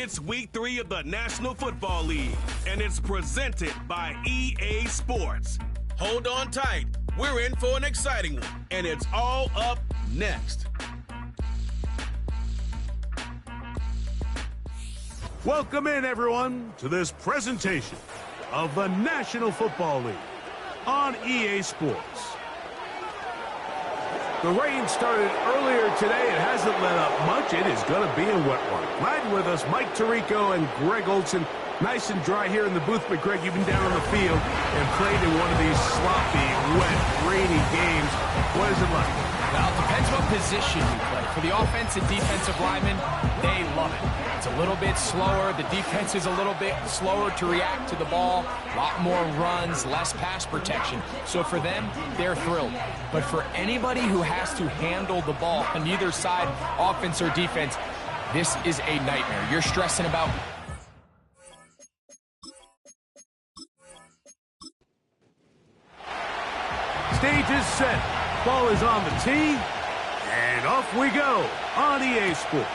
It's week 3 of the National Football League, and it's presented by EA Sports. Hold on tight. We're in for an exciting one, and it's all up next. Welcome in, everyone, to this presentation of the National Football League on EA Sports. The rain started earlier today. It hasn't let up much. It is going to be a wet one. Riding with us, Mike Tirico and Greg Olson. Nice and dry here in the booth, but Greg, you've been down on the field and played in one of these sloppy, wet, rainy games. What is it like? Well, it depends what position you play. For the offensive and defensive linemen, they love it. It's a little bit slower. The defense is a little bit slower to react to the ball. A lot more runs, less pass protection. So for them, they're thrilled. But for anybody who has to handle the ball on either side, offense or defense, this is a nightmare. You're stressing about... Stage is set. Ball is on the tee. And off we go on EA Sports.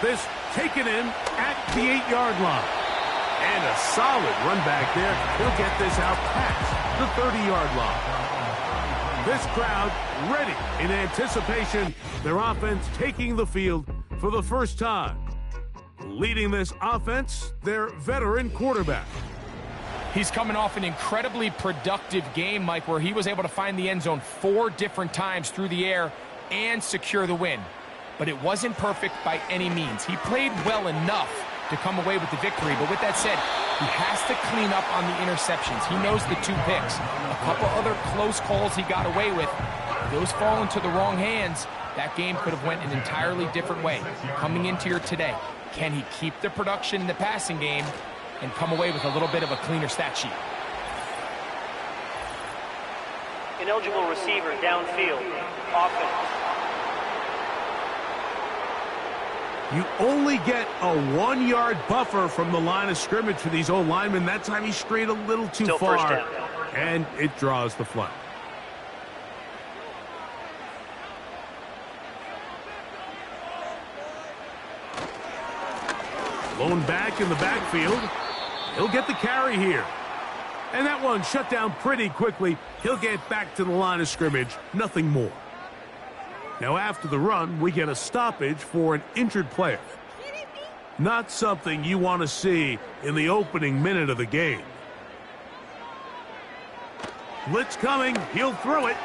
This taken in at the 8-yard line. And a solid run back there. He'll get this out past the 30-yard line. This crowd ready in anticipation. Their offense taking the field for the first time. Leading this offense, their veteran quarterback. He's coming off an incredibly productive game, Mike, where he was able to find the end zone 4 different times through the air and secure the win. But it wasn't perfect by any means. He played well enough to come away with the victory. But with that said, he has to clean up on the interceptions. He knows the 2 picks. A couple other close calls he got away with. If those fall into the wrong hands, that game could have went an entirely different way. Coming into here today, can he keep the production in the passing game and come away with a little bit of a cleaner stat sheet? Ineligible receiver downfield. Offense. You only get a 1-yard buffer from the line of scrimmage for these old linemen. That time he strayed a little too Still far, first down. And it draws the flag. Blown back in the backfield. He'll get the carry here. And that one shut down pretty quickly. He'll get back to the line of scrimmage. Nothing more. Now after the run, we get a stoppage for an injured player. Not something you want to see in the opening minute of the game. Blitz coming. He'll throw it.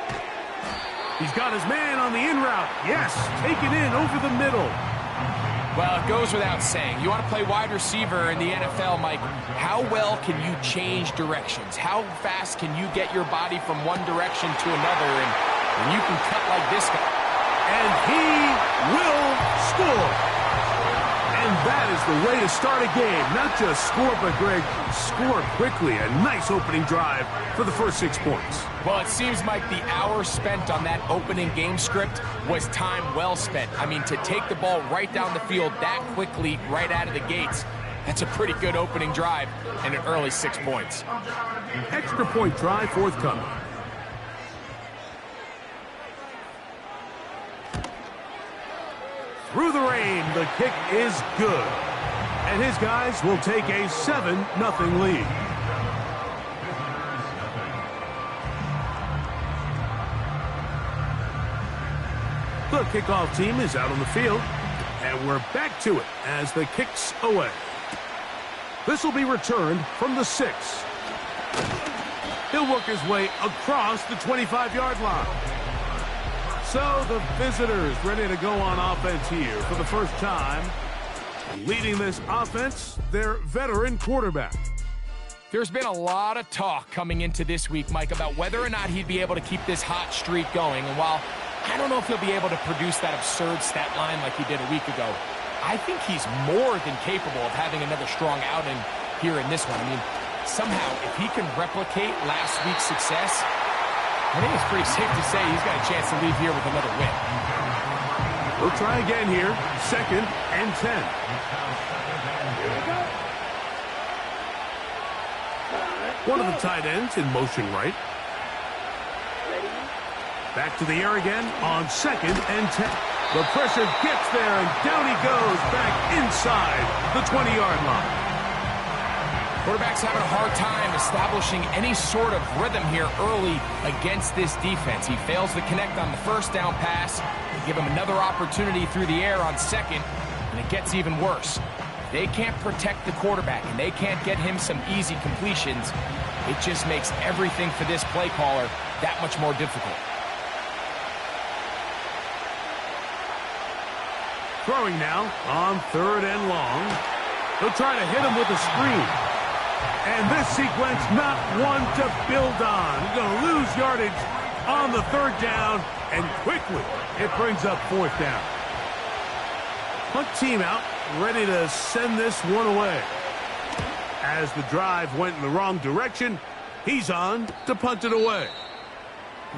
He's got his man on the in route. Yes, taken in over the middle. Well, it goes without saying. You want to play wide receiver in the NFL, Mike. How well can you change directions? How fast can you get your body from one direction to another? And you can cut like this guy. And he will score. And that is the way to start a game. Not just score, but, Greg, score quickly. A nice opening drive for the first 6 points. Well, it seems like the hour spent on that opening game script was time well spent. I mean, to take the ball right down the field that quickly, right out of the gates, that's a pretty good opening drive and an early 6 points. Extra point try forthcoming. Through the rain, the kick is good. And his guys will take a 7-0 lead. The kickoff team is out on the field, and we're back to it as the kick's away. This will be returned from the 6. He'll work his way across the 25-yard line. So the visitors ready to go on offense here for the first time. Leading this offense, their veteran quarterback. There's been a lot of talk coming into this week, Mike, about whether or not he'd be able to keep this hot streak going. And while I don't know if he'll be able to produce that absurd stat line like he did a week ago, I think he's more than capable of having another strong outing here in this one. I mean, somehow, if he can replicate last week's success, I think it's pretty safe to say he's got a chance to leave here with another win. We'll try again here. 2nd and 10. One of the tight ends in motion right. Back to the air again on 2nd and 10. The pressure gets there, and down he goes back inside the 20-yard line. Quarterback's having a hard time establishing any sort of rhythm here early against this defense. He fails to connect on the first down pass. They give him another opportunity through the air on 2nd, and it gets even worse. They can't protect the quarterback, and they can't get him some easy completions. It just makes everything for this play caller that much more difficult. Throwing now on 3rd and long. He'll try to hit him with a screen. And this sequence, not one to build on. He's going to lose yardage on the 3rd down, and quickly it brings up 4th down. Punt team out, ready to send this one away. As the drive went in the wrong direction, he's on to punt it away.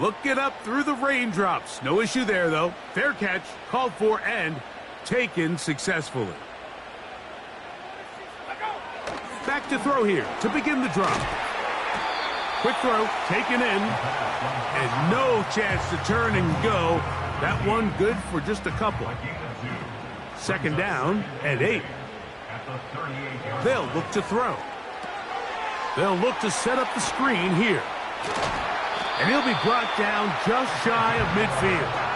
Looking up through the raindrops. No issue there, though. Fair catch, called for, and taken successfully. Back to throw here to begin the drive. Quick throw, taken in, and no chance to turn and go. That one good for just a couple. 2nd down and 8. They'll look to throw. They'll look to set up the screen here. And he'll be brought down just shy of midfield.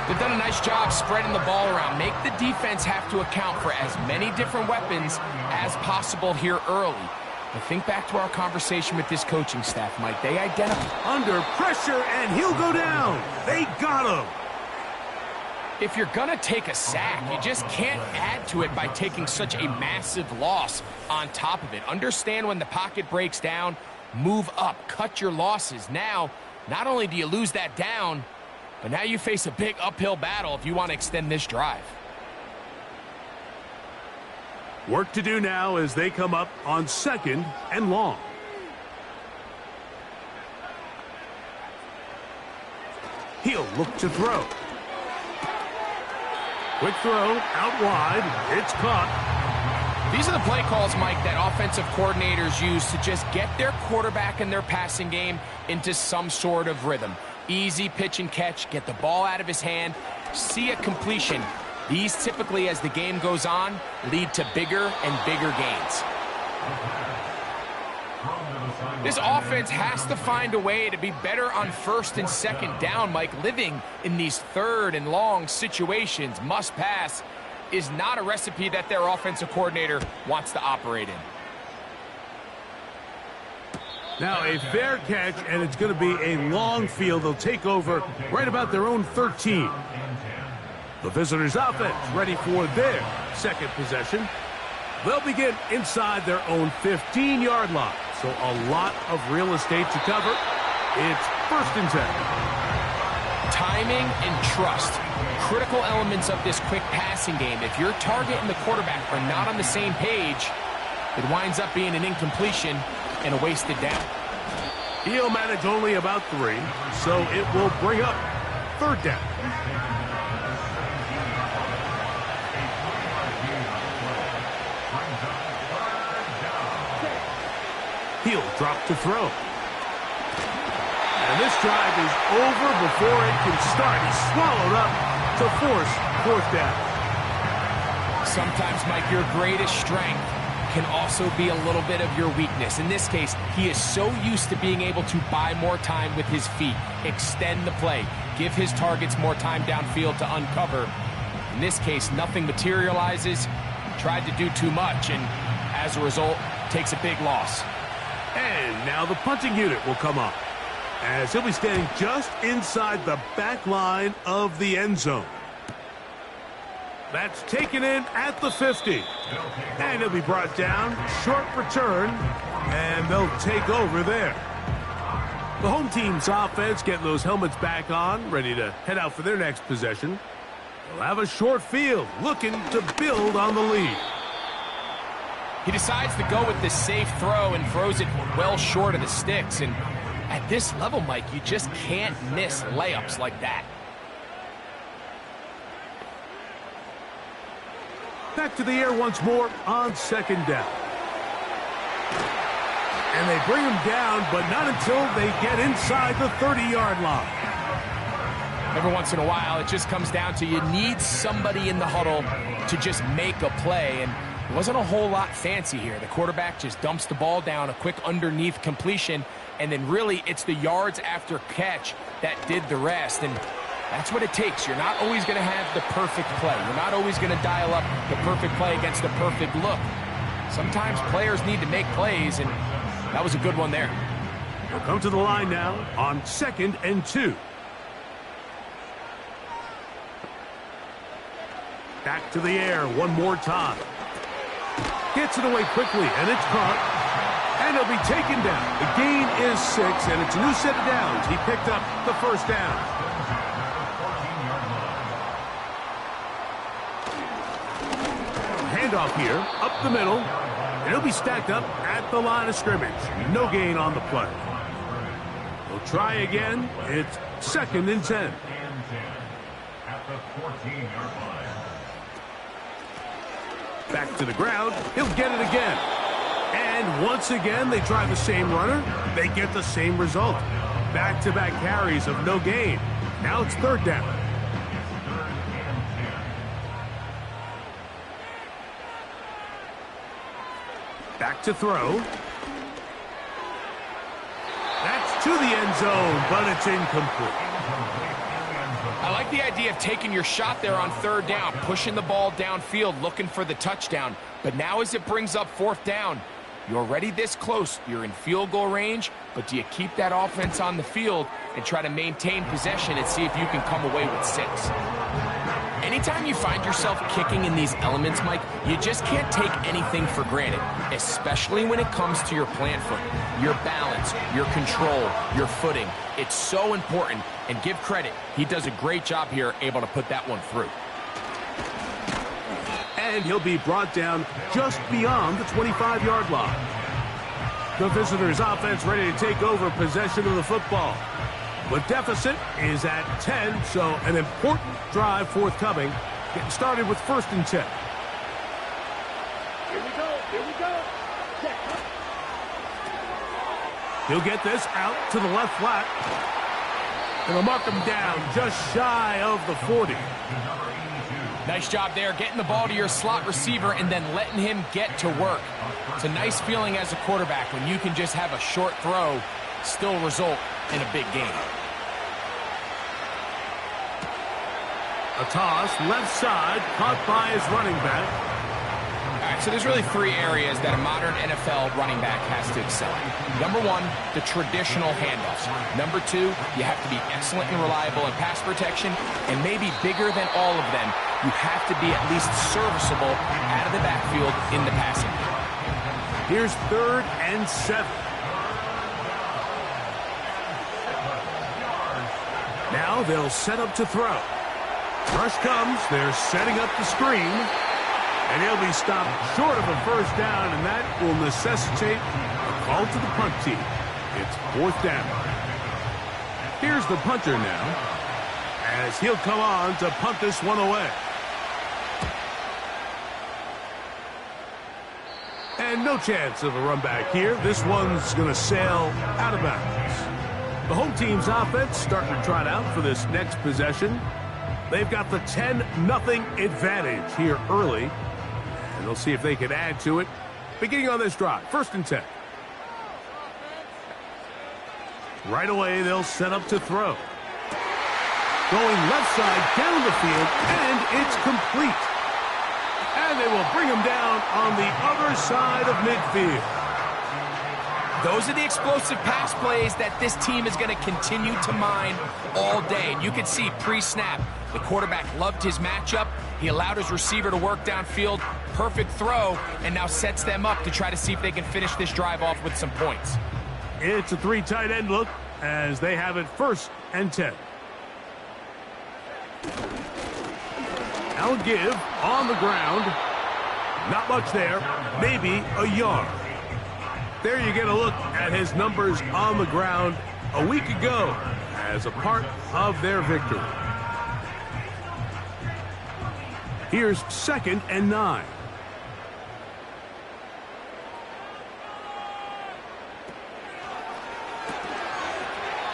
They've done a nice job spreading the ball around. Make the defense have to account for as many different weapons as possible here early. But think back to our conversation with this coaching staff, Mike. They identify under pressure, and he'll go down. They got him. If you're going to take a sack, you just can't add to it by taking such a massive loss on top of it. Understand when the pocket breaks down, move up, cut your losses. Now, not only do you lose that down, but now you face a big uphill battle if you want to extend this drive. Work to do now as they come up on 2nd and long. He'll look to throw. Quick throw, out wide, it's caught. These are the play calls, Mike, that offensive coordinators use to just get their quarterback and their passing game into some sort of rhythm. Easy pitch and catch, get the ball out of his hand, see a completion. These typically, as the game goes on, lead to bigger and bigger gains. This offense has to find a way to be better on 1st and 2nd down, Mike. Living in these 3rd and long situations, must pass, is not a recipe that their offensive coordinator wants to operate in. Now a fair catch, and it's going to be a long field. They'll take over right about their own 13. The visitors' offense ready for their 2nd possession. They'll begin inside their own 15-yard line. So a lot of real estate to cover. It's 1st and 10. Timing and trust, critical elements of this quick passing game. If your target and the quarterback are not on the same page, it winds up being an incompletion and a wasted down. He'll manage only about 3, so it will bring up 3rd down. He'll drop to throw. And this drive is over before it can start. He's swallowed up to force 4th down. Sometimes, Mike, your greatest strength can also be a little bit of your weakness. In this case, he is so used to being able to buy more time with his feet, extend the play, give his targets more time downfield to uncover. In this case, nothing materializes, tried to do too much, and as a result, takes a big loss. And now the punting unit will come up, as he'll be standing just inside the back line of the end zone. That's taken in at the 50. And he'll be brought down, short return, and they'll take over there. The home team's offense getting those helmets back on, ready to head out for their next possession. They'll have a short field, looking to build on the lead. He decides to go with the safe throw and throws it well short of the sticks. And at this level, Mike, you just can't miss layups like that. Back to the air once more on 2nd down. And they bring him down, but not until they get inside the 30-yard line. Every once in a while, it just comes down to you need somebody in the huddle to just make a play, and it wasn't a whole lot fancy here. The quarterback just dumps the ball down, a quick underneath completion, and then really it's the yards after catch that did the rest, and that's what it takes. You're not always going to have the perfect play. You're not always going to dial up the perfect play against the perfect look. Sometimes players need to make plays, and that was a good one there. We'll come to the line now on 2nd and 2. Back to the air one more time. Gets it away quickly, and it's caught. And he'll be taken down. The gain is 6, and it's a new set of downs. He picked up the first down. Handoff here, up the middle. And he'll be stacked up at the line of scrimmage. No gain on the play. We'll try again. It's 2nd and 10. At the 14-yard line. Back to the ground. He'll get it again. And once again, they try the same runner. They get the same result. Back-to-back carries of no gain. Now it's 3rd down. Back to throw. That's to the end zone, but it's incomplete. I like the idea of taking your shot there on 3rd down, pushing the ball downfield, looking for the touchdown. But now as it brings up 4th down, you're already this close. You're in field goal range, but do you keep that offense on the field and try to maintain possession and see if you can come away with 6? Anytime you find yourself kicking in these elements, Mike, you just can't take anything for granted, especially when it comes to your plant foot, your balance, your control, your footing. It's so important, and give credit. He does a great job here, able to put that one through. And he'll be brought down just beyond the 25-yard line. The visitors' offense ready to take over possession of the football. The deficit is at 10, so an important drive forthcoming. Getting started with 1st and 10. Here we go. He'll get this out to the left flat. And they'll mark him down just shy of the 40. Nice job there, getting the ball to your slot receiver and then letting him get to work. It's a nice feeling as a quarterback when you can just have a short throw still result in a big game. A toss, left side, caught by his running back. All right, so there's really 3 areas that a modern NFL running back has to excel at. Number 1, the traditional handoffs. Number 2, you have to be excellent and reliable in pass protection. And maybe bigger than all of them, you have to be at least serviceable out of the backfield in the passing game. Here's 3rd and 7. Now they'll set up to throw. Rush comes. They're setting up the screen. And he'll be stopped short of a first down, and that will necessitate a call to the punt team. It's 4th down. Here's the punter now, as he'll come on to punt this one away. And no chance of a run back here. This one's going to sail out of bounds. The home team's offense starting to trot out for this next possession. They've got the 10-0 advantage here early. And they'll see if they can add to it. Beginning on this drive, 1st and 10. Right away, they'll set up to throw. Going left side down the field, and it's complete. And they will bring him down on the other side of midfield. Those are the explosive pass plays that this team is going to continue to mine all day. And you can see pre-snap, the quarterback loved his matchup. He allowed his receiver to work downfield. Perfect throw, and now sets them up to try to see if they can finish this drive off with some points. It's a 3 tight end look as they have it 1st and 10. Now give on the ground. Not much there. Maybe a yard. There you get a look at his numbers on the ground a week ago as a part of their victory. Here's 2nd and 9.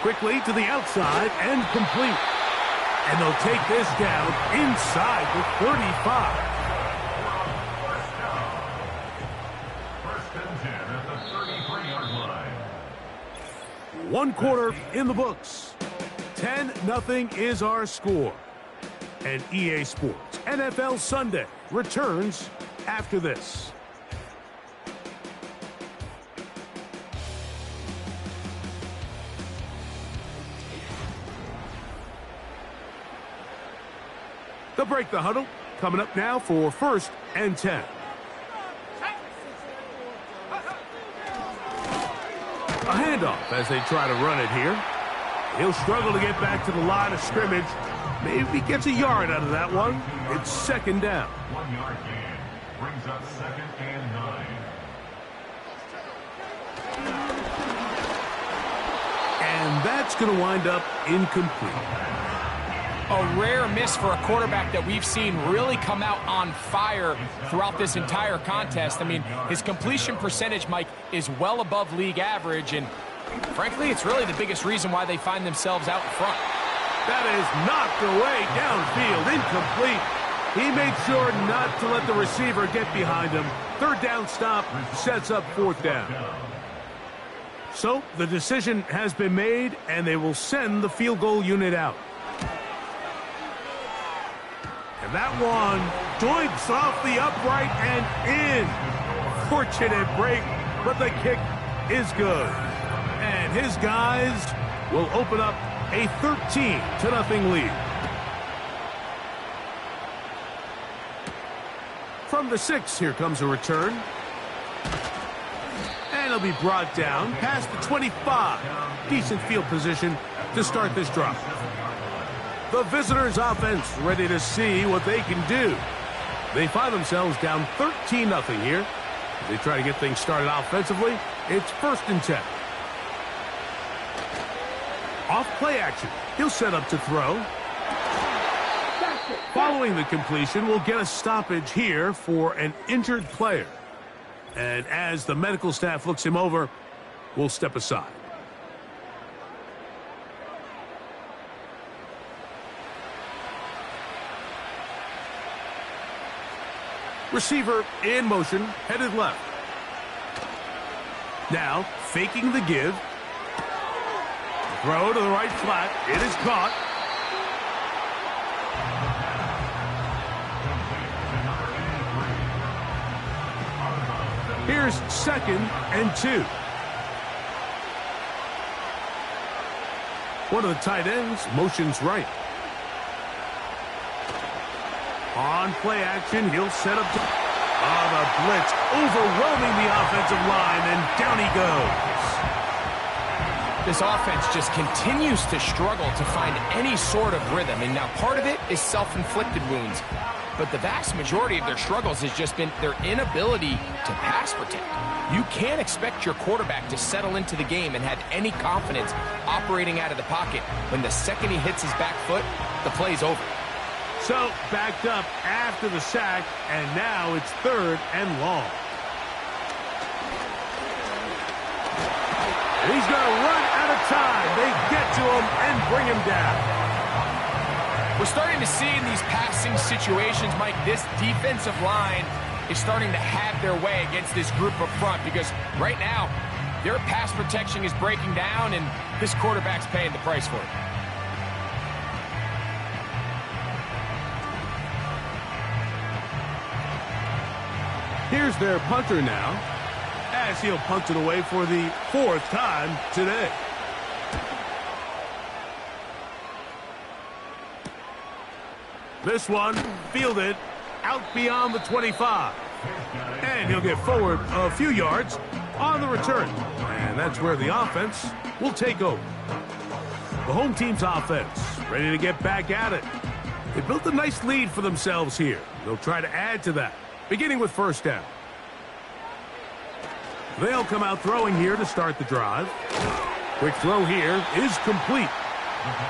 Quickly to the outside and complete. And they'll take this down inside the 35. First and 10 at the 33-yard line. 1 quarter in the books. 10-0 is our score. And EA Sports NFL Sunday returns after this. They'll break the huddle. Coming up now for 1st and 10. A handoff as they try to run it here. He'll struggle to get back to the line of scrimmage. Maybe gets a yard out of that one. It's 2nd down. 1 yard gain brings up 2nd and 9. And that's going to wind up incomplete. A rare miss for a quarterback that we've seen really come out on fire throughout this entire contest. I mean, his completion percentage, Mike, is well above league average, and frankly, it's really the biggest reason why they find themselves out in front. That is knocked away downfield, incomplete. He made sure not to let the receiver get behind him. 3rd down stop sets up 4th down. So the decision has been made, and they will send the field goal unit out. And that one doinks off the upright and in. Fortunate break, but the kick is good. And his guys will open up a 13-0 lead. From the 6, here comes a return. And he'll be brought down past the 25. Decent field position to start this drive. The visitors' offense ready to see what they can do. They find themselves down 13-0 here. As they try to get things started offensively, it's 1st and 10. Off play action. He'll set up to throw. Following the completion, we'll get a stoppage here for an injured player. And as the medical staff looks him over, we'll step aside. Receiver in motion, headed left. Now, faking the give. Throw to the right flat. It is caught. Here's 2nd and 2. One of the tight ends motions right. On play action, he'll set up to... the blitz overwhelming the offensive line, and down he goes. This offense just continues to struggle to find any sort of rhythm. And now part of it is self-inflicted wounds. But the vast majority of their struggles has just been their inability to pass protect. You can't expect your quarterback to settle into the game and have any confidence operating out of the pocket when the second he hits his back foot, the play's over. So, backed up after the sack, and now it's 3rd and long. He's going to run out of time. They get to him and bring him down. We're starting to see in these passing situations, Mike, this defensive line is starting to have their way against this group up front because right now, their pass protection is breaking down, and this quarterback's paying the price for it. Here's their punter now, as he'll punt it away for the 4th time today. This one fielded out beyond the 25. And he'll get forward a few yards on the return. And that's where the offense will take over. The home team's offense ready to get back at it. They built a nice lead for themselves here. They'll try to add to that, beginning with 1st down. They'll come out throwing here to start the drive. Quick throw here is complete.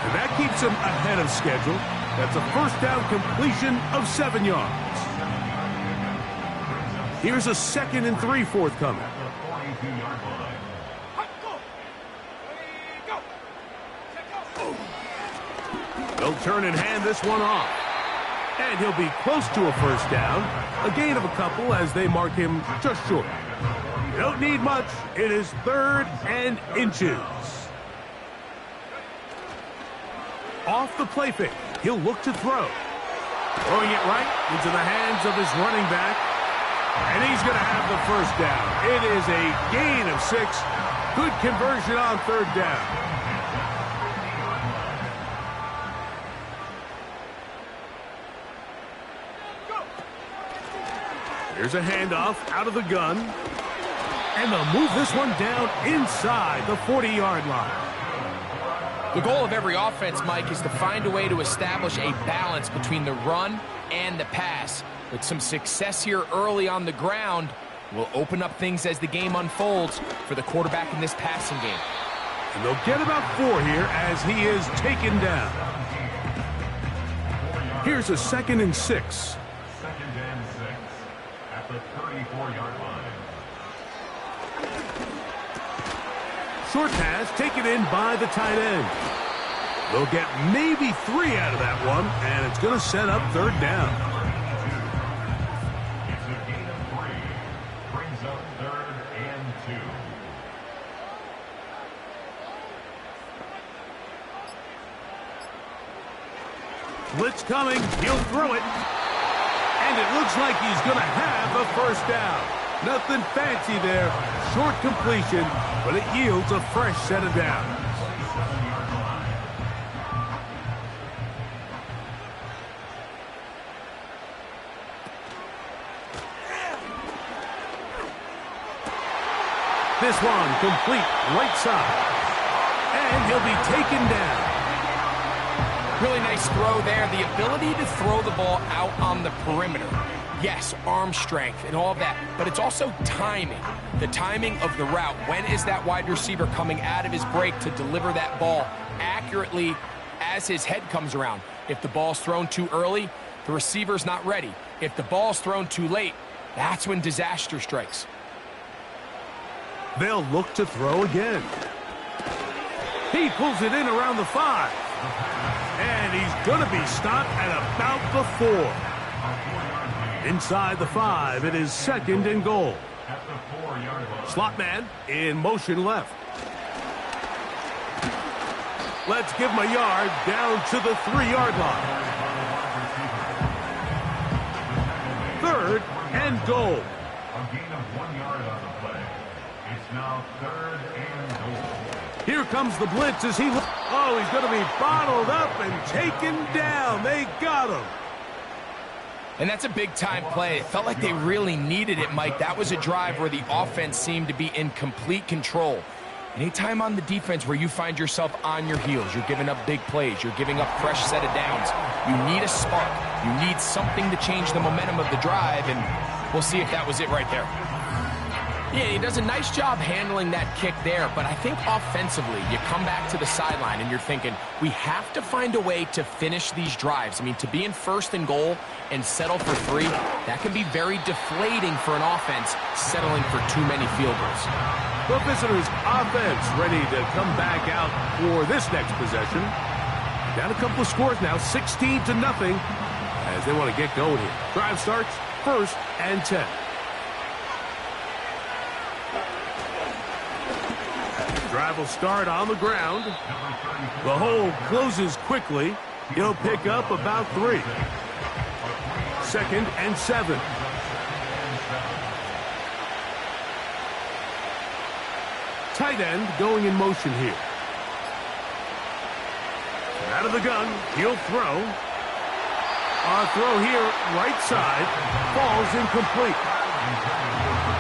And that keeps them ahead of schedule. That's a 1st down completion of 7 yards. Here's a 2nd and 3 forthcoming. They'll turn and hand this one off. And he'll be close to a first down. A gain of a couple as they mark him just short. You don't need much. It is 3rd and inches. Off the play fake. He'll look to throw. Throwing it right into the hands of his running back. And he's going to have the first down. It is a gain of 6. Good conversion on 3rd down. Here's a handoff out of the gun. And they'll move this one down inside the 40-yard line. The goal of every offense, Mike, is to find a way to establish a balance between the run and the pass. With some success here early on the ground, will open up things as the game unfolds for the quarterback in this passing game. And they'll get about 4 here as he is taken down. Here's a 2nd and 6. The 34-yard line. Short pass taken in by the tight end. They'll get maybe 3 out of that one, and it's going to set up 3rd down. It's a gain of 3. Brings up 3rd and 2. Blitz coming. He'll throw it. And it looks like he's going to have a first down. Nothing fancy there. Short completion, but it yields a fresh set of downs. This one complete right side. And he'll be taken down. Really nice throw there. The ability to throw the ball out on the perimeter. Yes, arm strength and all of that, but it's also timing. The timing of the route. When is that wide receiver coming out of his break to deliver that ball accurately as his head comes around? If the ball's thrown too early, the receiver's not ready. If the ball's thrown too late, that's when disaster strikes. They'll look to throw again. He pulls it in around the 5. And he's going to be stopped at about the 4. Inside the 5, it is 2nd and goal. At the 4-yard line. Slot man in motion left. Let's give him a yard down to the 3-yard line. 3rd and goal. A gain of 1 yard on the play. It's now 3rd and goal. Here comes the blitz as he... Oh, he's going to be bottled up and taken down. They got him. And that's a big-time play. It felt like they really needed it, Mike. That was a drive where the offense seemed to be in complete control. Anytime on the defense where you find yourself on your heels, you're giving up big plays, you're giving up fresh set of downs, you need a spark. You need something to change the momentum of the drive, and we'll see if that was it right there. Yeah, he does a nice job handling that kick there, but I think offensively, you come back to the sideline and you're thinking, we have to find a way to finish these drives. I mean, to be in 1st and goal and settle for 3, that can be very deflating for an offense settling for too many field goals. The visitors' offense ready to come back out for this next possession. Down a couple of scores now, 16-0, as they want to get going here. Drive starts 1st and 10. Drive will start on the ground. The hole closes quickly. He'll pick up about 3. 2nd and 7. Tight end going in motion here. Out of the gun, he'll throw. Our throw here, right side, falls incomplete.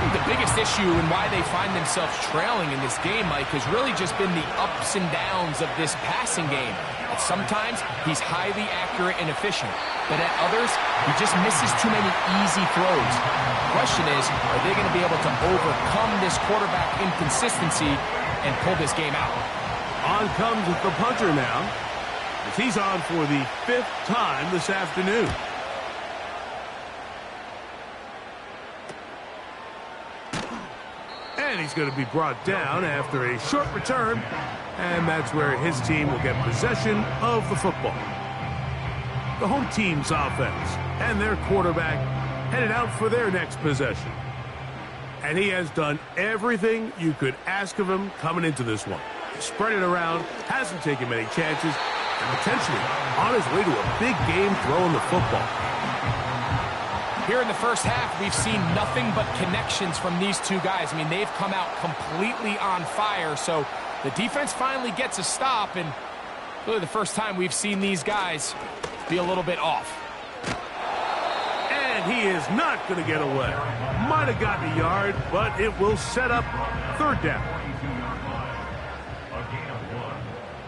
The biggest issue and why they find themselves trailing in this game, Mike, has really just been the ups and downs of this passing game. Sometimes he's highly accurate and efficient, but at others, he just misses too many easy throws. The question is, are they going to be able to overcome this quarterback inconsistency and pull this game out? On comes with the punter now, as he's on for the 5th time this afternoon. And he's going to be brought down after a short return, and that's where his team will get possession of the football. the home team's offense, and their quarterback headed out for their next possession. And he has done everything you could ask of him coming into this one. Spread it around, hasn't taken many chances, and potentially on his way to a big game throwing the football. Here in the first half, we've seen nothing but connections from these two guys. I mean, they've come out completely on fire, so the defense finally gets a stop, and really the first time we've seen these guys be a little bit off. And he is not going to get away. Might have gotten a yard, but it will set up third down. A gain of 1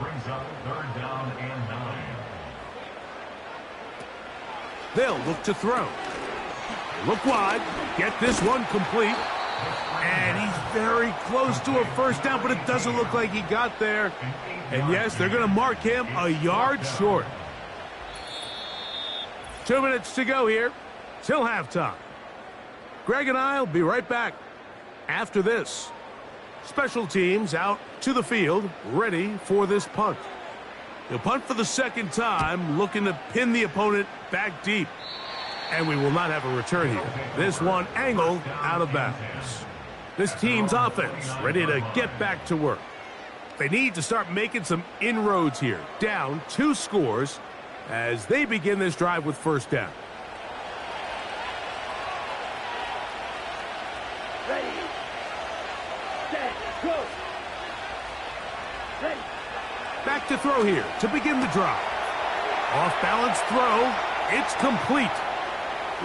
brings up third down and 9. They'll look to throw. Look wide, get this one complete, and he's very close to a first down, but it doesn't look like he got there. And yes, they're going to mark him a yard short. 2 minutes to go here till halftime. Greg and I will be right back after this. Special teams out to the field, ready for this punt. He'll punt for the second time, looking to pin the opponent back deep. And we will not have a return here. This one angled out of bounds. This team's offense ready to get back to work. They need to start making some inroads here. Down 2 scores as they begin this drive with first down. Ready, set, go. Ready. Back to throw here to begin the drive. Off balance throw. It's complete.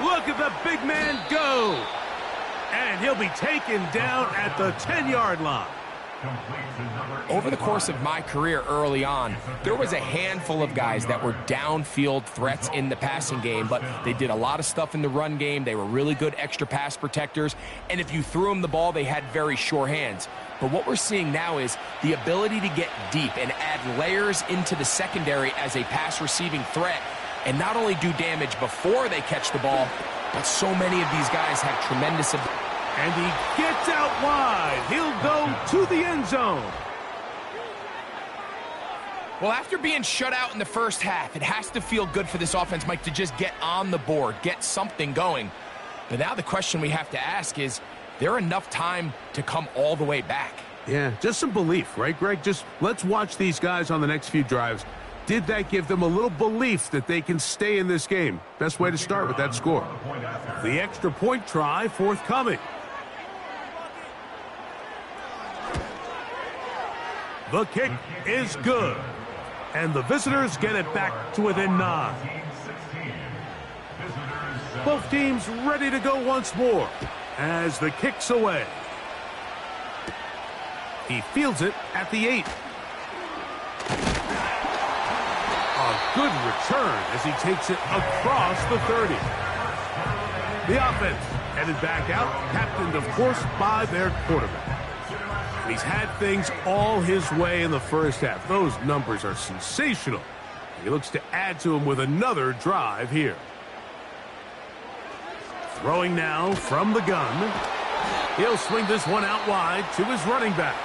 Look at the big man go. And he'll be taken down at the 10-yard line. Over the course of my career early on, there was a handful of guys that were downfield threats in the passing game, but they did a lot of stuff in the run game. They were really good extra pass protectors, and if you threw them the ball, they had very sure hands. But what we're seeing now is the ability to get deep and add layers into the secondary as a pass receiving threat, and not only do damage before they catch the ball, but so many of these guys have tremendous ability. And he gets out wide. He'll go to the end zone. Well, after being shut out in the first half, it has to feel good for this offense, Mike, to just get on the board, get something going. But now the question we have to ask is there enough time to come all the way back? Yeah, just some belief, right, Greg? Just let's watch these guys on the next few drives. Did that give them a little belief that they can stay in this game? Best way to start with that score. The extra point try forthcoming. The kick is good. And the visitors get it back to within 9. Both teams ready to go once more as the kick's away. He fields it at the 8. A good return as he takes it across the 30. The offense headed back out, captained, of course, by their quarterback. And he's had things all his way in the first half. Those numbers are sensational. He looks to add to them with another drive here. Throwing now from the gun. He'll swing this one out wide to his running back.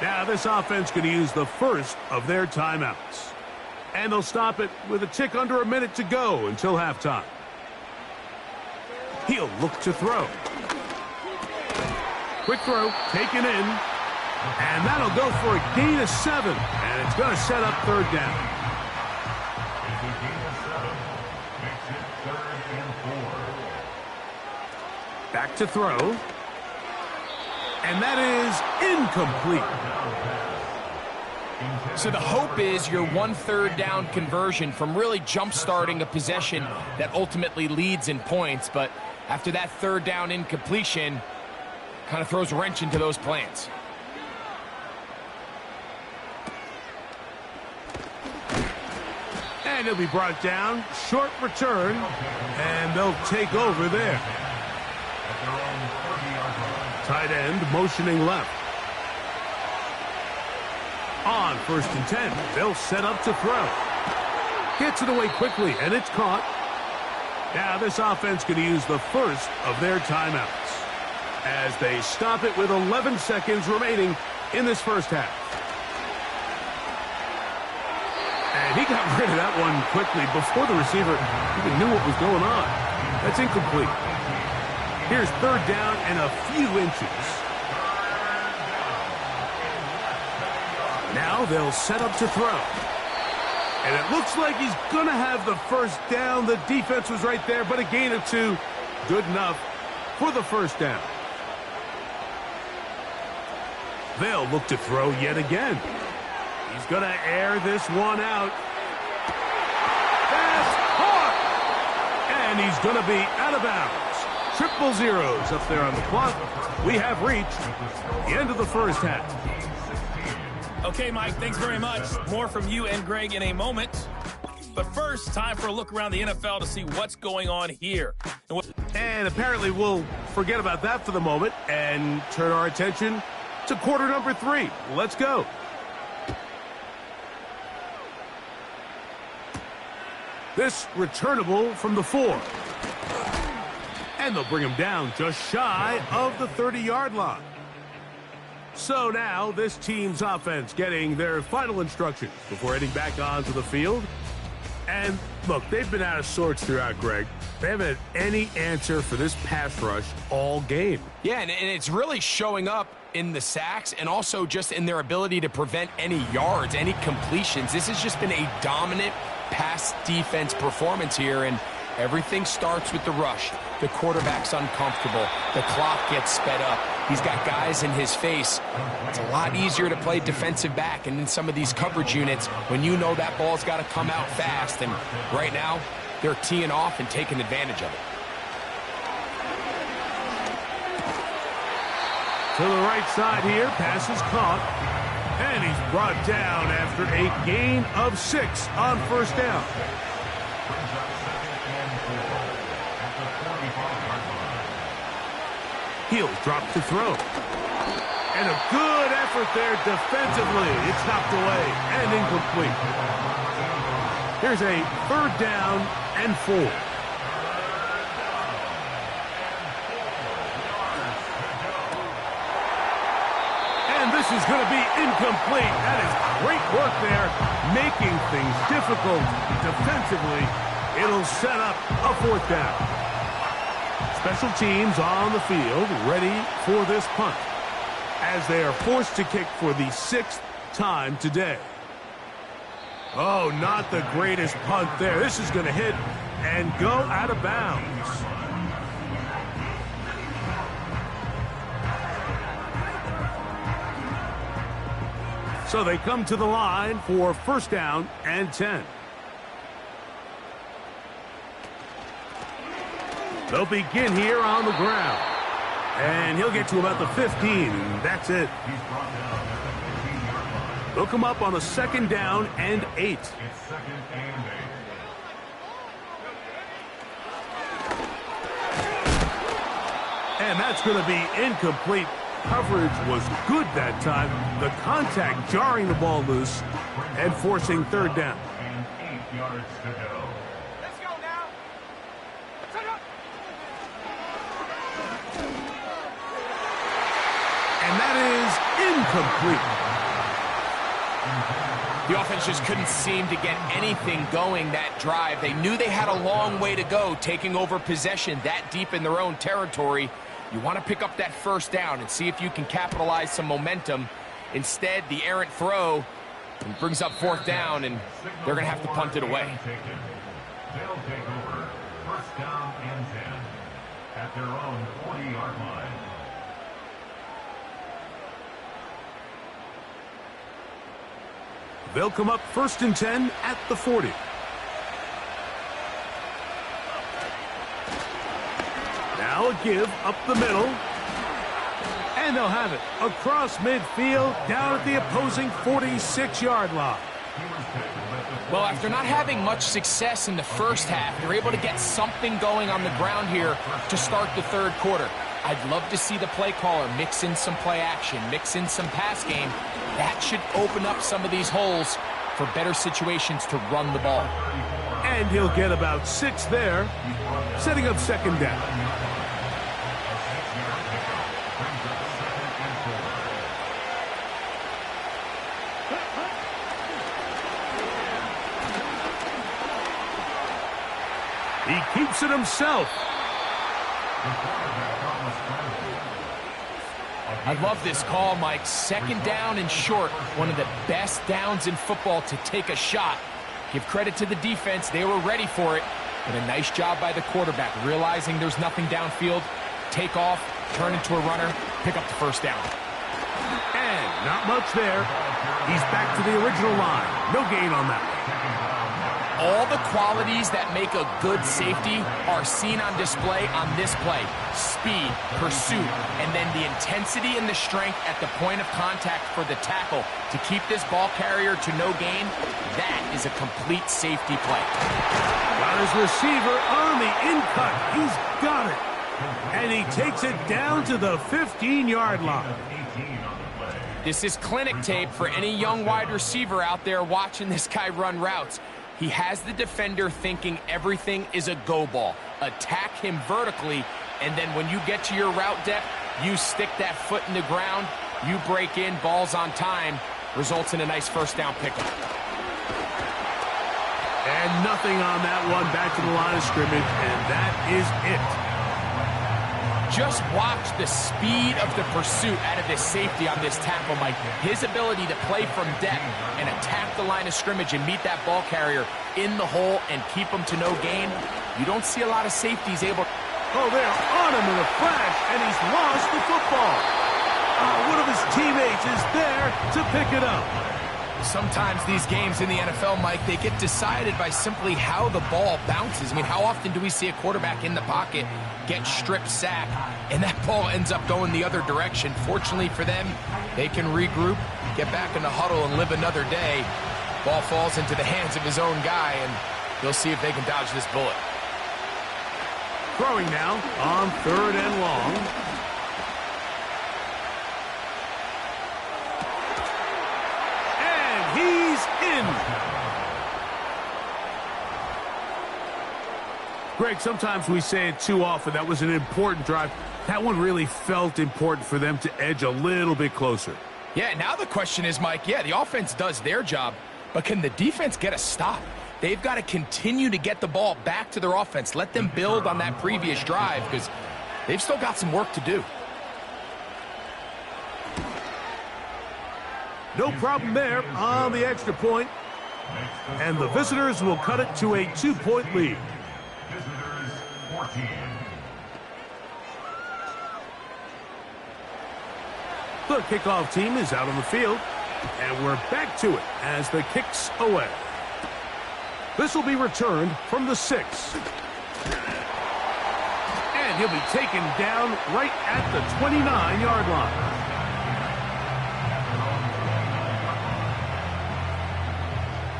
Now this offense going to use the first of their timeouts. And they'll stop it with a tick under a minute to go until halftime. He'll look to throw. Quick throw, taken in. And that'll go for a gain of 7. And it's going to set up third down. Back to throw. And that is incomplete. So the hope is your 1/3 down conversion from really jump-starting a possession that ultimately leads in points. But after that 3rd down incompletion, kind of throws a wrench into those plans. And he'll be brought down. Short return. And they'll take over there. Tight end motioning left. On 1st and 10, they'll set up to throw. Gets it away quickly, and it's caught. Now this offense going to use the first of their timeouts as they stop it with 11 seconds remaining in this first half. And He got rid of that one quickly before the receiver even knew what was going on. That's incomplete. Here's third down and a few inches. Now they'll set up to throw. And it looks like he's going to have the first down. The defense was right there, but a gain of 2. Good enough for the first down. They'll look to throw yet again. He's going to air this one out. That's caught! And he's going to be out of bounds. Triple zeros up there on the clock. We have reached the end of the first half. Okay, Mike, thanks very much. More from you and Greg in a moment. But first, time for a look around the NFL to see what's going on here. And apparently we'll forget about that for the moment and turn our attention to quarter number 3. Let's go. This returnable from the 4. And they'll bring him down just shy of the 30-yard line. So now this team's offense getting their final instructions before heading back onto the field. And look, they've been out of sorts throughout, Greg. They haven't had any answer for this pass rush all game. Yeah, and it's really showing up in the sacks and also just in their ability to prevent any yards, any completions. This has just been a dominant pass defense performance here, and everything starts with the rush. The quarterback's uncomfortable. The clock gets sped up. He's got guys in his face. It's a lot easier to play defensive back and in some of these coverage units when you know that ball's got to come out fast. And right now, they're teeing off and taking advantage of it. To the right side here, pass is caught. And he's brought down after a gain of 6 on first down. He'll drop to throw. And a good effort there defensively. It's knocked away and incomplete. Here's a third down and 4. And this is going to be incomplete. That is great work there, making things difficult defensively. It'll set up a fourth down. Special teams on the field, ready for this punt, as they are forced to kick for the 6th time today. Oh, not the greatest punt there. This is going to hit and go out of bounds. So they come to the line for first down and 10. They'll begin here on the ground. And he'll get to about the 15, and that's it. They'll come up on a second down and 8. And that's going to be incomplete. Coverage was good that time. The contact jarring the ball loose and forcing third down. And 8 yards to go. Let's go now. Set up. And that is incomplete. The offense just couldn't seem to get anything going that drive. They knew they had a long way to go, taking over possession that deep in their own territory. You want to pick up that first down and see if you can capitalize some momentum. Instead, the errant throw brings up fourth down, and they're going to have to punt it away. They'll take over first down and 10 at their own 40-yard line. They'll come up first and 10 at the 40. Now a give up the middle. And they'll have it across midfield down at the opposing 46-yard line. Well, after not having much success in the first half, they're able to get something going on the ground here to start the third quarter. I'd love to see the play caller mix in some play action, mix in some pass game. That should open up some of these holes for better situations to run the ball. And he'll get about 6 there, setting up second down. He keeps it himself. I love this call, Mike. Second down and short. One of the best downs in football to take a shot. Give credit to the defense. They were ready for it. But a nice job by the quarterback, realizing there's nothing downfield. Take off, turn into a runner, pick up the first down. And not much there. He's back to the original line. No gain on that one. All the qualities that make a good safety are seen on display on this play. Speed, pursuit, and then the intensity and the strength at the point of contact for the tackle to keep this ball carrier to no gain. That is a complete safety play. Got his receiver on the in-cut. He's got it. And he takes it down to the 15-yard line. This is clinic tape for any young wide receiver out there watching this guy run routes. He has the defender thinking everything is a go ball. Attack him vertically, and then when you get to your route depth, you stick that foot in the ground, you break in, ball's on time, results in a nice first down pickup. And nothing on that one, back to the line of scrimmage, and that is it. Just watch the speed of the pursuit out of this safety on this tackle, Mike. His ability to play from depth and attack the line of scrimmage and meet that ball carrier in the hole and keep him to no gain. You don't see a lot of safeties able. Oh, they're on him in a flash, and he's lost the football. One of his teammates is there to pick it up. Sometimes these games in the NFL, Mike, they get decided by simply how the ball bounces. I mean, how often do we see a quarterback in the pocket get strip sack, and that ball ends up going the other direction? Fortunately for them, they can regroup, get back in the huddle, and live another day. Ball falls into the hands of his own guy, and they'll see if they can dodge this bullet. Throwing now on 3rd and long. He's in. Greg, sometimes we say it too often. That was an important drive. That one really felt important for them to edge a little bit closer. Yeah, now the question is, Mike, yeah, the offense does their job, but can the defense get a stop? They've got to continue to get the ball back to their offense. Let them build on that previous drive because they've still got some work to do. No problem there on the extra point. And the visitors will cut it to a 2-point lead. Visitors 14. The kickoff team is out on the field. And we're back to it as the kick's away. This will be returned from the 6. And he'll be taken down right at the 29-yard line.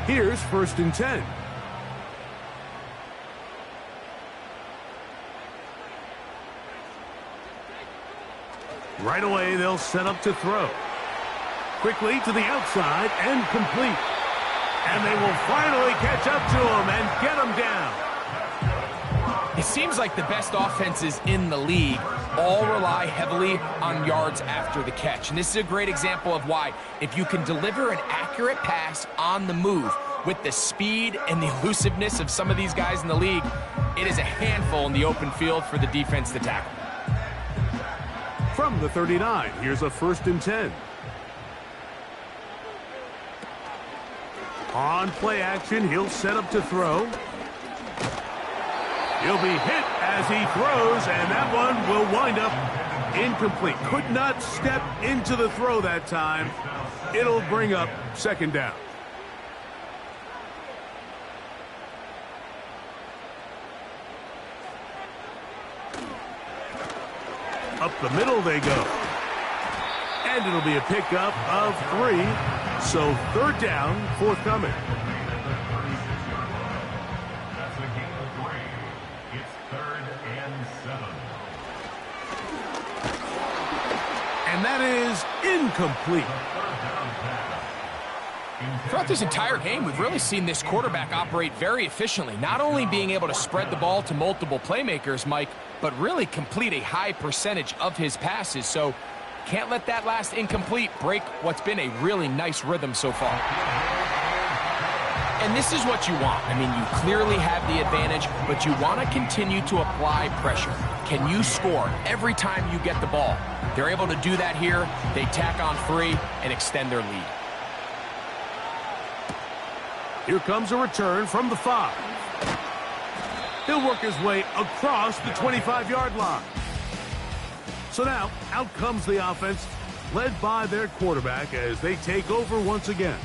Here's 1st and 10. Right away, they'll set up to throw. Quickly to the outside and complete. And they will finally catch up to him and get him down. It seems like the best offenses in the league all rely heavily on yards after the catch. And this is a great example of why, if you can deliver an accurate pass on the move with the speed and the elusiveness of some of these guys in the league, it is a handful in the open field for the defense to tackle. From the 39, here's a 1st and 10. On play action, he'll set up to throw. He'll be hit as he throws, and that one will wind up incomplete. Could not step into the throw that time. It'll bring up 2nd down. Up the middle they go. And it'll be a pickup of 3. So 3rd down, forthcoming. That's a gain of 3. It's 3rd and 7. And that is incomplete. Throughout this entire game, we've really seen this quarterback operate very efficiently, not only being able to spread the ball to multiple playmakers, Mike, but really complete a high percentage of his passes. So can't let that last incomplete break what's been a really nice rhythm so far. And this is what you want. I mean, you clearly have the advantage, but you want to continue to apply pressure. Can you score every time you get the ball? They're able to do that here. They tack on 3 and extend their lead. Here comes a return from the 5. He'll work his way across the 25-yard line. So now, out comes the offense, led by their quarterback as they take over once again.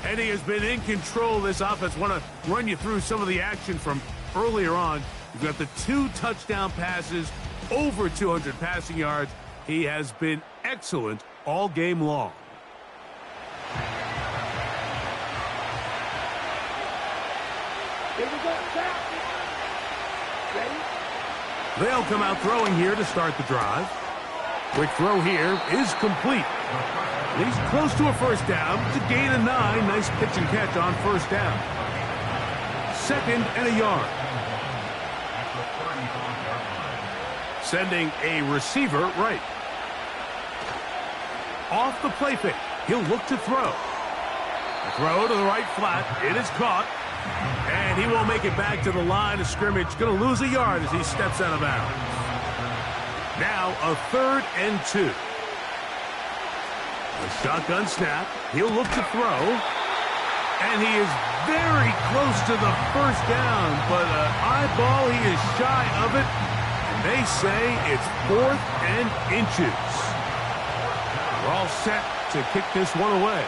And he has been in control of this offense. Want to run you through some of the action from earlier on. You've got the 2 touchdown passes, over 200 passing yards. He has been excellent all game long. Here we go. Ready? They'll come out throwing here to start the drive. Quick throw here is complete. He's close to a first down. It's a gain of 9. Nice pitch and catch on first down. 2nd and a yard. Sending a receiver right. Off the play fake. He'll look to throw. A throw to the right flat. It is caught. And he won't make it back to the line of scrimmage. Going to lose a yard as he steps out of bounds. Now a 3rd and 2. A shotgun snap. He'll look to throw. And he is very close to the first down. But an eyeball, he is shy of it. And they say it's 4th and inches. We're all set to kick this one away.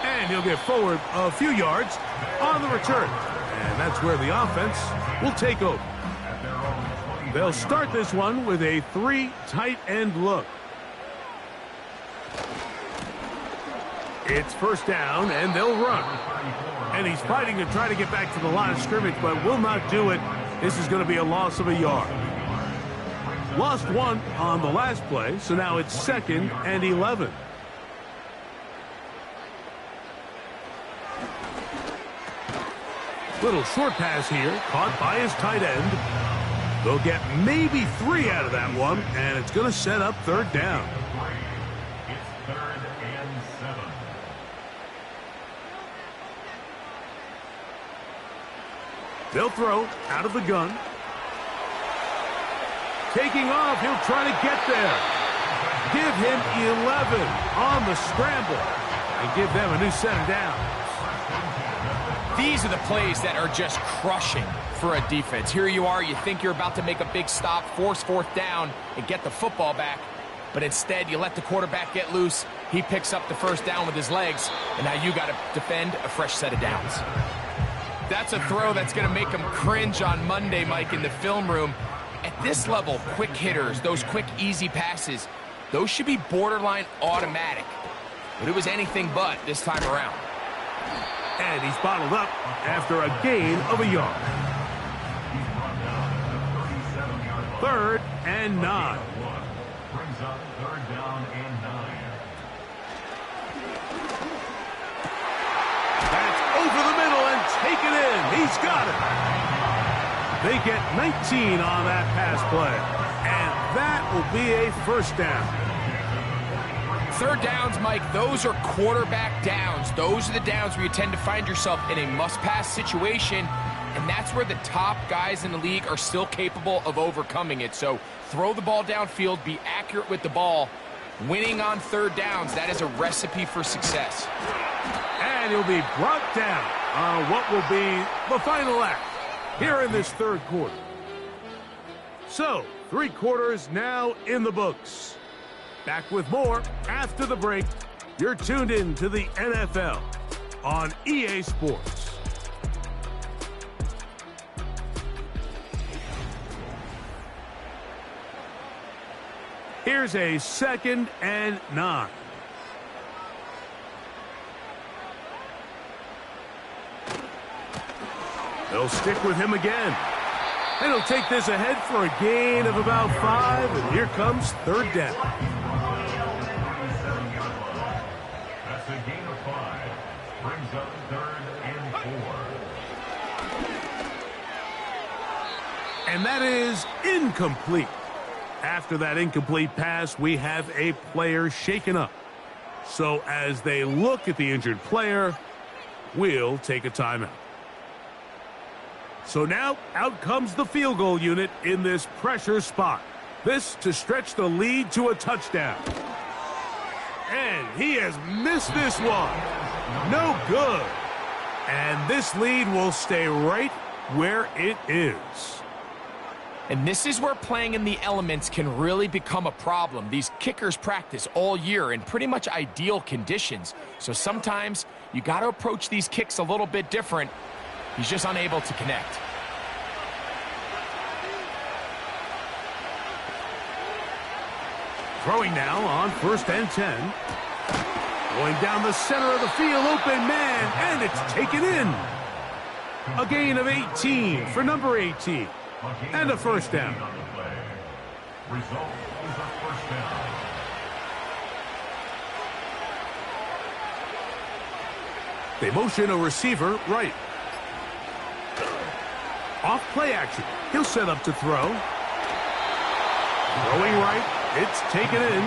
And he'll get forward a few yards on the return. And that's where the offense will take over. They'll start this one with a 3 tight end look. It's first down, and they'll run. And he's fighting to try to get back to the line of scrimmage, but will not do it. This is going to be a loss of a yard. Lost 1 on the last play, so now it's 2nd and 11. Little short pass here, caught by his tight end. They'll get maybe 3 out of that one, and it's going to set up 3rd down. It's 3rd and 7. They'll throw out of the gun. Taking off, he'll try to get there. Give him 11 on the scramble and give them a new set of downs. These are the plays that are just crushing for a defense. Here you are, you think you're about to make a big stop, force 4th down, and get the football back. But instead, you let the quarterback get loose. He picks up the first down with his legs, and now you got to defend a fresh set of downs. That's a throw that's going to make him cringe on Monday, Mike, in the film room. At this level, quick hitters, those quick, easy passes, those should be borderline automatic. But it was anything but this time around. And he's bottled up after a gain of a yard. 3rd and 9. Brings up 3rd down and 9. That's over the middle and taken in. He's got it. They get 19 on that pass play. And that will be a first down. 3rd downs, Mike, those are quarterback downs. Those are the downs where you tend to find yourself in a must-pass situation, and that's where the top guys in the league are still capable of overcoming it. So throw the ball downfield, be accurate with the ball. Winning on 3rd downs, that is a recipe for success. And he'll be brought down on what will be the final act here in this 3rd quarter. So, 3 quarters now in the books. Back with more after the break. You're tuned in to the NFL on EA Sports. Here's a 2nd and 9. They'll stick with him again. And he'll take this ahead for a gain of about 5, and here comes 3rd down. That's a gain of 5. Brings up 3rd and 4. And that is incomplete. After that incomplete pass, we have a player shaken up. So as they look at the injured player, we'll take a timeout. So now out comes the field goal unit in this pressure spot. This to stretch the lead to a touchdown. And he has missed this one. No good. And this lead will stay right where it is. And this is where playing in the elements can really become a problem. These kickers practice all year in pretty much ideal conditions. So sometimes you got to approach these kicks a little bit different. He's just unable to connect. Throwing now on 1st and 10. Going down the center of the field, open man, and it's taken in. A gain of 18 for number 18. And a first down. Result is a first down. They motion a receiver right. Off play action. He'll set up to throw. Throwing right. It's taken in.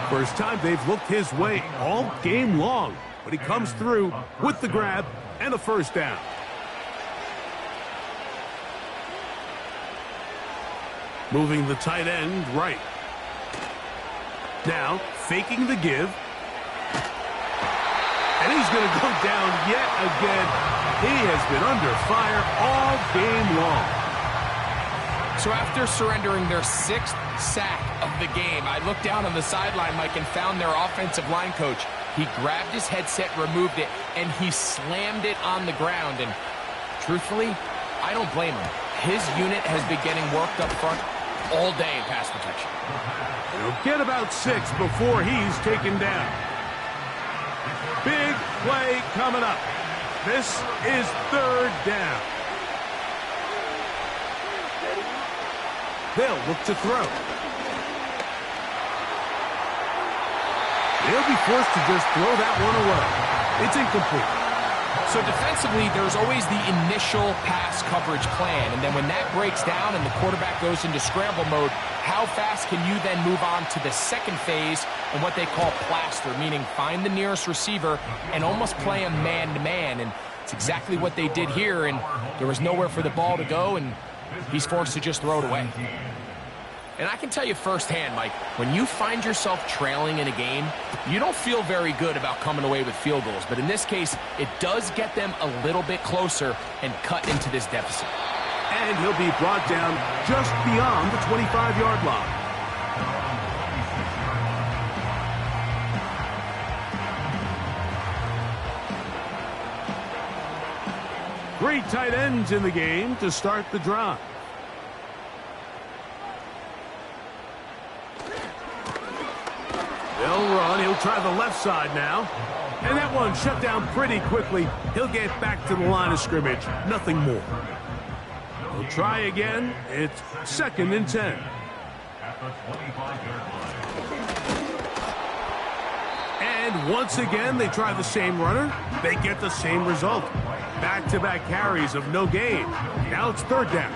First time they've looked his way all game long. But he comes through with the grab and a first down. Moving the tight end right. Now, faking the give. And he's going to go down yet again. He has been under fire all game long. So after surrendering their 6th sack of the game, I looked down on the sideline, Mike, and found their offensive line coach. He grabbed his headset, removed it, and he slammed it on the ground. And truthfully, I don't blame him. His unit has been getting worked up front all day in pass protection. He'll get about 6 before he's taken down. Big play coming up. This is 3rd down. They'll look to throw. They'll be forced to just throw that one away. It's incomplete. So defensively, there's always the initial pass coverage plan, and then when that breaks down and the quarterback goes into scramble mode, how fast can you then move on to the second phase and what they call plaster, meaning find the nearest receiver and almost play him man-to-man, and it's exactly what they did here, and there was nowhere for the ball to go, and he's forced to just throw it away. And I can tell you firsthand, Mike, when you find yourself trailing in a game, you don't feel very good about coming away with field goals. But in this case, it does get them a little bit closer and cut into this deficit. And he'll be brought down just beyond the 25-yard line. Three tight ends in the game to start the drive. They'll run. He'll try the left side now. And that one shut down pretty quickly. He'll get back to the line of scrimmage. Nothing more. He'll try again. It's 2nd and 10. At the 25-yard line. And once again, they try the same runner. They get the same result. Back-to-back carries of no gain. Now it's 3rd down.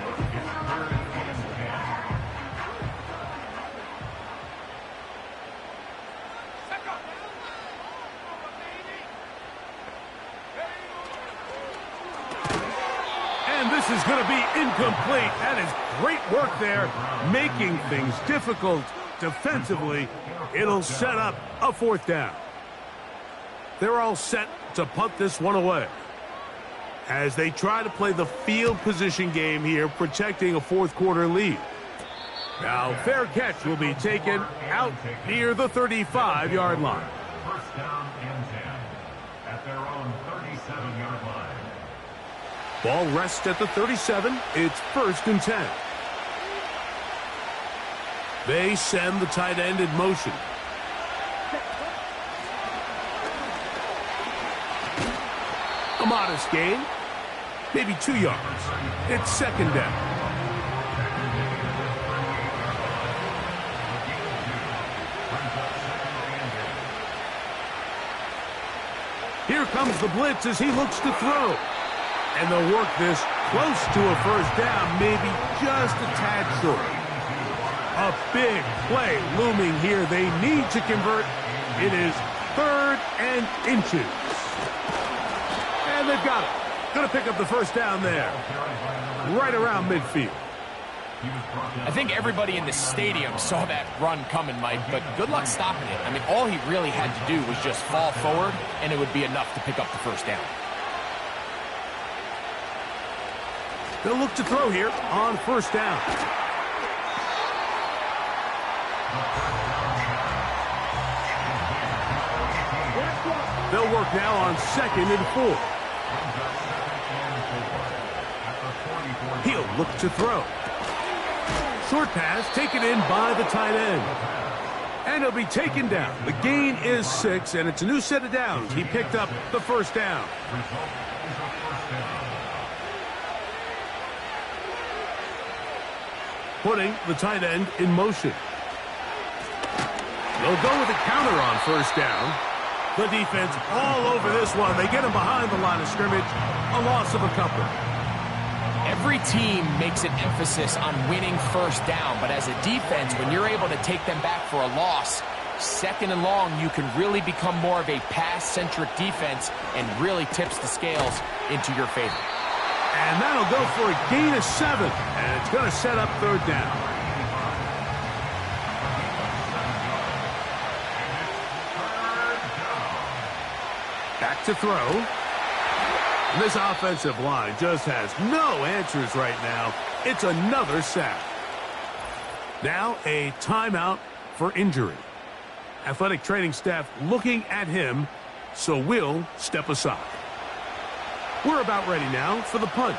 This is going to be incomplete. That is great work there, making things difficult defensively. It'll set up a 4th down. They're all set to punt this one away as they try to play the field position game here, protecting a 4th quarter lead. Now, fair catch will be taken out near the 35-yard line. First down and 10 at their own 37-yard line. Ball rests at the 37. It's 1st and 10. They send the tight end in motion. A modest gain. Maybe 2 yards. It's 2nd down. Here comes the blitz as he looks to throw. And they'll work this close to a 1st down, maybe just a tad short. A big play looming here. They need to convert. It is 3rd and inches. And they've got it. Going to pick up the first down there. Right around midfield. I think everybody in the stadium saw that run coming, Mike, but good luck stopping it. I mean, all he really had to do was just fall forward, and it would be enough to pick up the first down. They'll look to throw here on first down. They'll work now on 2nd and 4. He'll look to throw. Short pass taken in by the tight end. And he'll be taken down. The gain is 6, and it's a new set of downs. He picked up the first down. Putting the tight end in motion. They'll go with a counter on first down. The defense all over this one. They get him behind the line of scrimmage. A loss of a couple. Every team makes an emphasis on winning first down, but as a defense, when you're able to take them back for a loss, 2nd and long, you can really become more of a pass-centric defense and really tips the scales into your favor. And that'll go for a gain of 7, and it's going to set up 3rd down. Back to throw. This offensive line just has no answers right now. It's another sack. Now a timeout for injury. Athletic training staff looking at him, so we'll step aside. We're about ready now for the punt.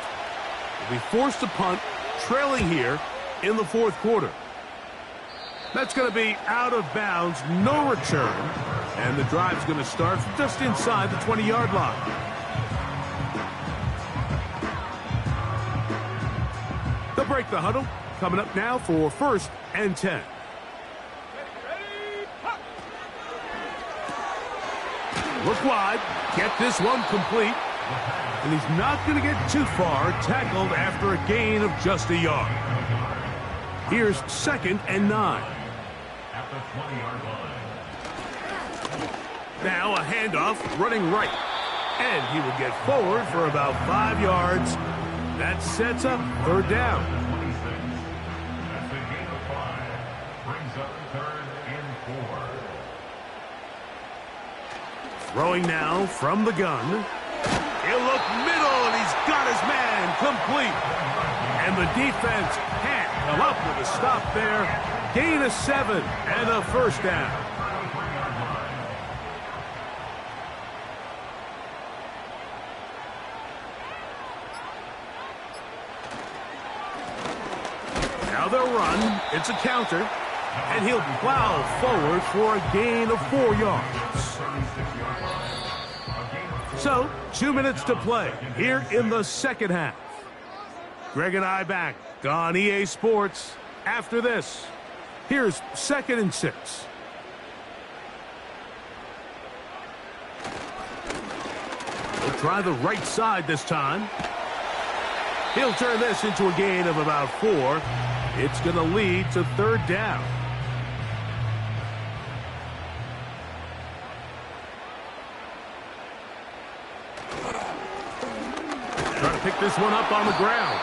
We'll be forced to punt, trailing here in the 4th quarter. That's going to be out of bounds, no return, and the drive's going to start just inside the 20-yard line. They'll break the huddle. Coming up now for 1st and 10. Look wide. Get this one complete. And he's not going to get too far. Tackled after a gain of just a yard. Here's 2nd and 9. At the 20-yard line. Now a handoff running right. And he will get forward for about 5 yards. That sets up 3rd down. 26. That's a gain of 5. Brings up 3rd and 4. Throwing now from the gun. He'll look middle, and he's got his man complete. And the defense can't come up with a stop there. Gain of 7 and a first down. Now they'll run. It's a counter. And he'll plow forward for a gain of 4 yards. So, 2 minutes to play here in the 2nd half. Greg and I back on EA Sports after this. Here's 2nd and 6. He'll try the right side this time. He'll turn this into a gain of about 4. It's going to lead to 3rd down. Trying to pick this one up on the ground.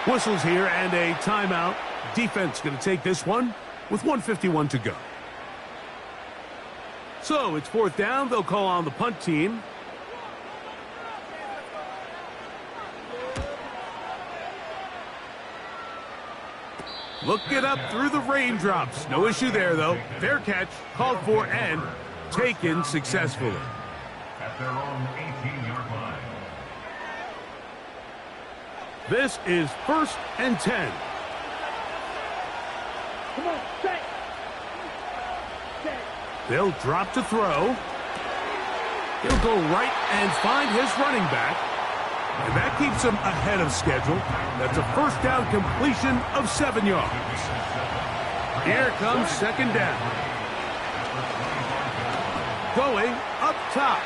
Whistles here and a timeout. Defense going to take this one with 1:51 to go. So it's 4th down. They'll call on the punt team. Look it up through the raindrops. No issue there, though. Fair catch, called for, and taken successfully. At their own 18-yard line. This is 1st and 10. Come on, set. Set. They'll drop to throw. He'll go right and find his running back. And that keeps him ahead of schedule. That's a first down completion of 7 yards. Here comes 2nd down. Going up top.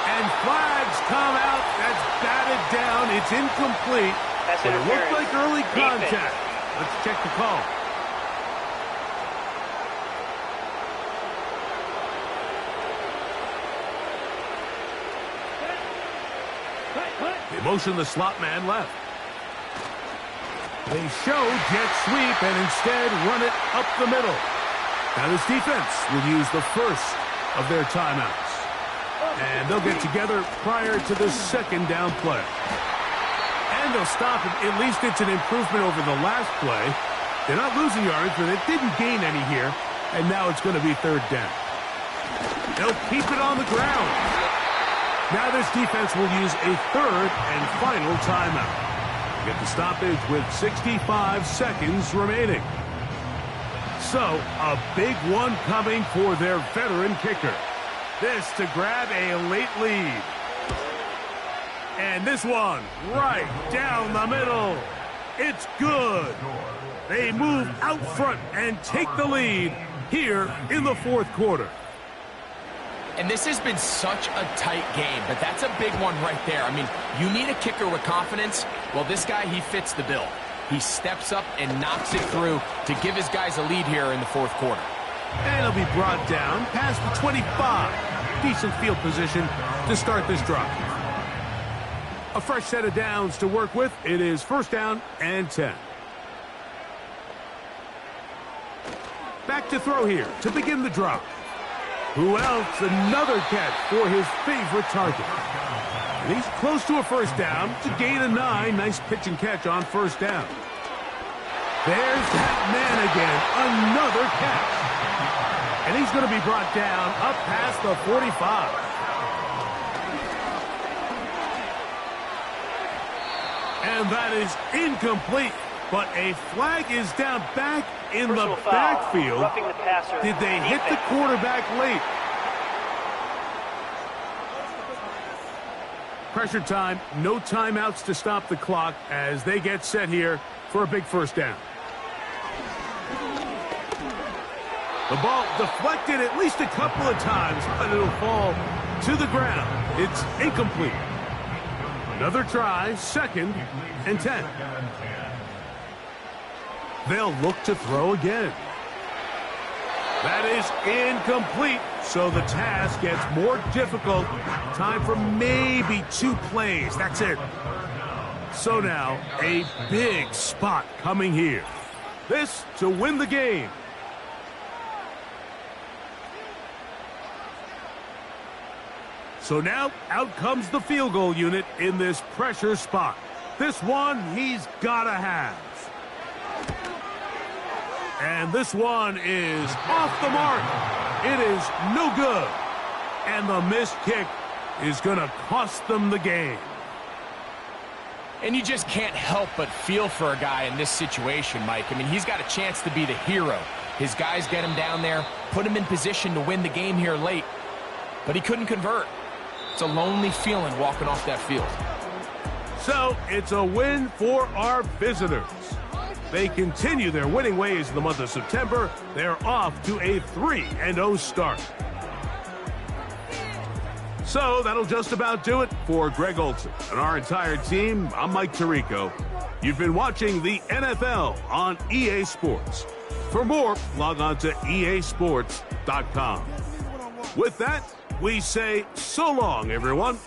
And flags come out. That's batted down. It's incomplete. That's But it looked interference. like early Defense. contact. Let's check the call. They motion the slot man left. They show jet sweep and instead run it up the middle. Now this defense will use the first of their timeouts. And they'll get together prior to the second down play. And they'll stop it. At least it's an improvement over the last play. They're not losing yards, but it didn't gain any here. And now it's going to be third down. They'll keep it on the ground. Now this defense will use a third and final timeout. Get the stoppage with 65 seconds remaining. So, a big one coming for their veteran kicker. This to grab a late lead. And this one right down the middle. It's good. They move out front and take the lead here in the fourth quarter. And this has been such a tight game, but that's a big one right there. I mean, you need a kicker with confidence. Well, this guy, he fits the bill. He steps up and knocks it through to give his guys a lead here in the fourth quarter. And he'll be brought down past the 25. Decent field position to start this drive. A fresh set of downs to work with. It is first down and 10. Back to throw here to begin the drive. Who else? Another catch for his favorite target. And he's close to a first down to gain a 9. Nice pitch and catch on first down. There's that man again. Another catch. And he's going to be brought down up past the 45. And that is incomplete. But a flag is down back in the backfield. Roughing the passer. Did they hit the quarterback late? Pressure time, no timeouts to stop the clock as they get set here for a big first down. The ball deflected at least a couple of times, but it'll fall to the ground. It's incomplete. Another try, second and 10. They'll look to throw again. That is incomplete, so the task gets more difficult. Time for maybe 2 plays. That's it. So now, a big spot coming here. This to win the game. So now, out comes the field goal unit in this pressure spot. This one he's got to have. And this one is off the mark. It is no good. And the missed kick is going to cost them the game. And you just can't help but feel for a guy in this situation, Mike. I mean, he's got a chance to be the hero. His guys get him down there, put him in position to win the game here late. But he couldn't convert. It's a lonely feeling walking off that field. So it's a win for our visitors. They continue their winning ways in the month of September. They're off to a 3-0 start. So that'll just about do it for Greg Olson and our entire team. I'm Mike Tirico. You've been watching the NFL on EA Sports. For more, log on to easports.com. With that, we say so long, everyone.